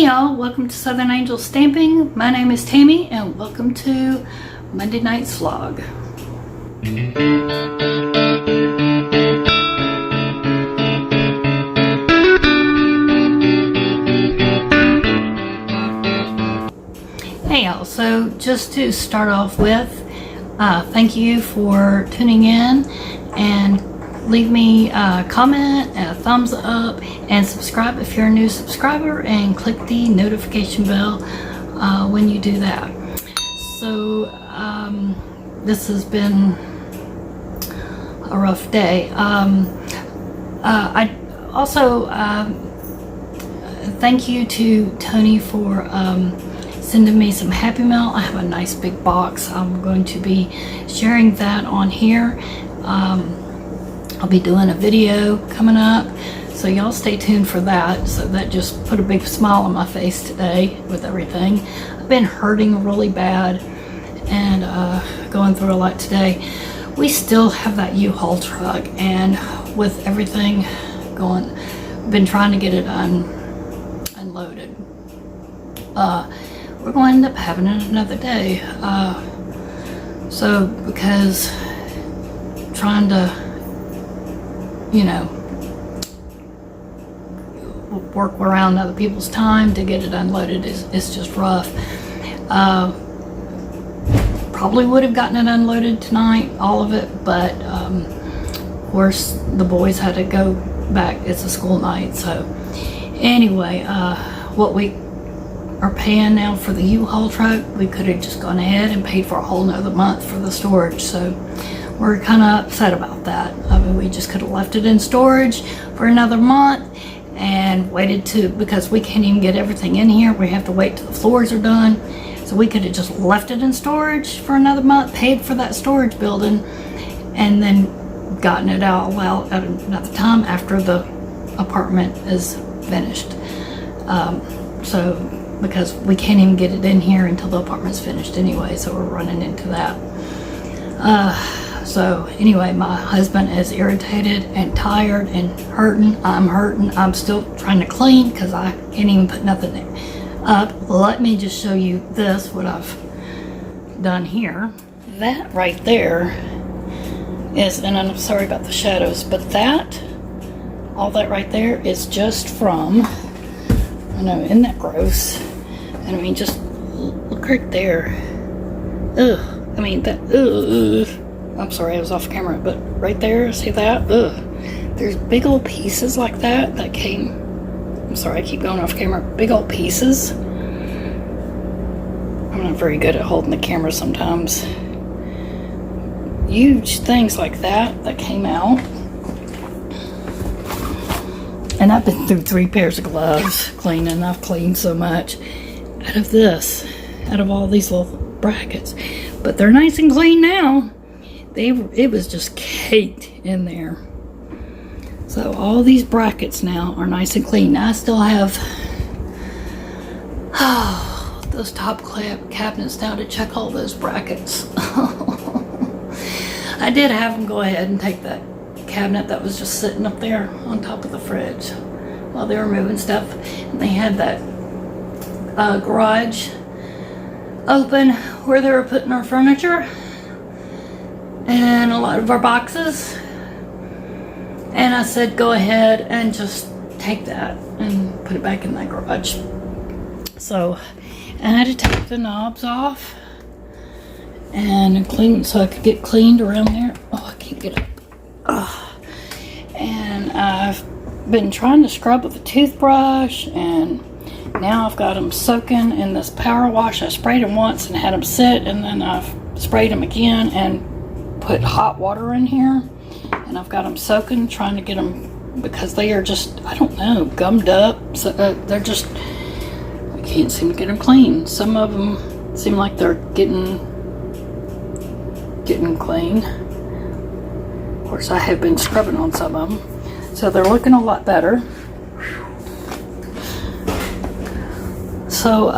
Hey y'all, welcome to Southern Angel Stamping. My name is Tammy and welcome to Monday night's vlog. Hey y'all, so just to start off with, thank you for tuning in and leave me a comment, a thumbs up, and subscribe if you're a new subscriber, and click the notification bell when you do that. So this has been a rough day. I also thank you to Tony for sending me some Happy Mail. I have a nice big box. I'm going to be sharing that on here. I'll be doing a video coming up, so y'all stay tuned for that. So that just put a big smile on my face today with everything. I've been hurting really bad and going through a lot today. We still have that U-Haul truck, and with everything going, been trying to get it unloaded. We're going to end up having it another day. So because trying to, you know, work around other people's time to get it unloaded is just rough. Probably would have gotten it unloaded tonight, all of it, but of course the boys had to go back. It's a school night. So anyway, what we are paying now for the U-Haul truck, we could have just gone ahead and paid for a whole nother month for the storage. So we're kind of upset about that. I mean, we just could have left it in storage for another month and waited because we can't even get everything in here. We have to wait till the floors are done. So we could have just left it in storage for another month, paid for that storage building, and then gotten it out at another time after the apartment is finished. So because we can't even get it in here until the apartment's finished anyway, so we're running into that. So anyway, my husband is irritated and tired and hurting. I'm hurting. I'm still trying to clean because I can't even put nothing up. Let me just show you this, what I've done here. That right there is, and I'm sorry about the shadows, but all that right there is just from, I know, isn't that gross? And I mean, just look right there. Ugh. I mean, that, ugh. I'm sorry, I was off camera, but right there, see that? Ugh. There's big old pieces like that came, I'm sorry, I keep going off camera. Big old pieces. I'm not very good at holding the camera sometimes. Huge things like that came out. And I've been through 3 pairs of gloves cleaning. I've cleaned so much out of this, out of all these little brackets. But they're nice and clean now. It was just caked in there. So all these brackets now are nice and clean. Now I still have those top cabinets now to check all those brackets. I did have them go ahead and take that cabinet that was just sitting up there on top of the fridge while they were moving stuff. And they had that garage open where they were putting our furniture and a lot of our boxes, and I said go ahead and just take that and put it back in that garage. So I had to take the knobs off and clean so I could get cleaned around there. Oh, I can't get up. And I've been trying to scrub with a toothbrush, and now I've got them soaking in this power wash. I sprayed them once and had them sit, and then I've sprayed them again and put hot water in here, and I've got them soaking, trying to get them, because they are just, I don't know, gummed up. So they're just, I can't seem to get them clean. Some of them seem like they're getting clean. Of course, I have been scrubbing on some of them, so they're looking a lot better. So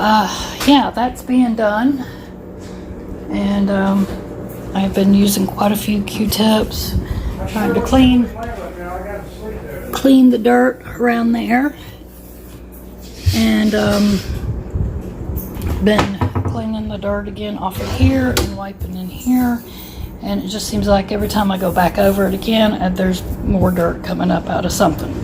yeah, that's being done, and I've been using quite a few Q-tips, trying to clean the dirt around there. And been cleaning the dirt again off of here and wiping in here. And it just seems like every time I go back over it again, there's more dirt coming up out of something.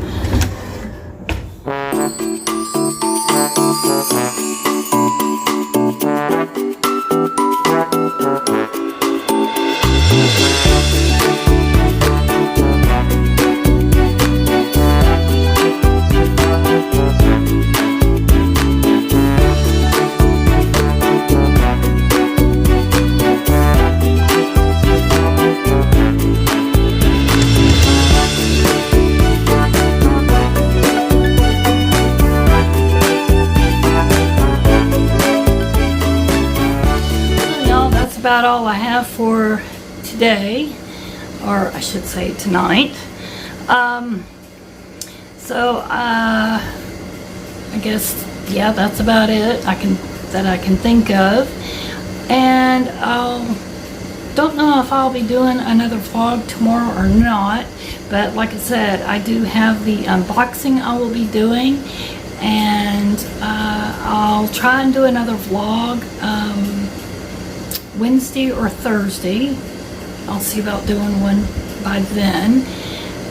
About all I have for today, or I should say tonight. So I guess, yeah, that's about it I can think of. And don't know if I'll be doing another vlog tomorrow or not, but like I said, I do have the unboxing I will be doing, and I'll try and do another vlog Wednesday or Thursday. I'll see about doing one by then.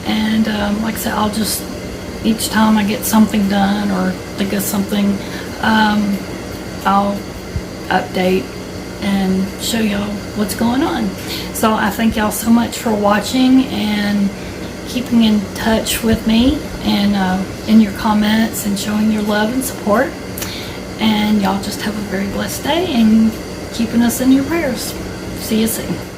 And like I said, I'll just, each time I get something done or think of something, I'll update and show y'all what's going on. So I thank y'all so much for watching and keeping in touch with me, and in your comments and showing your love and support. And y'all just have a very blessed day and keeping us in your prayers. See you soon.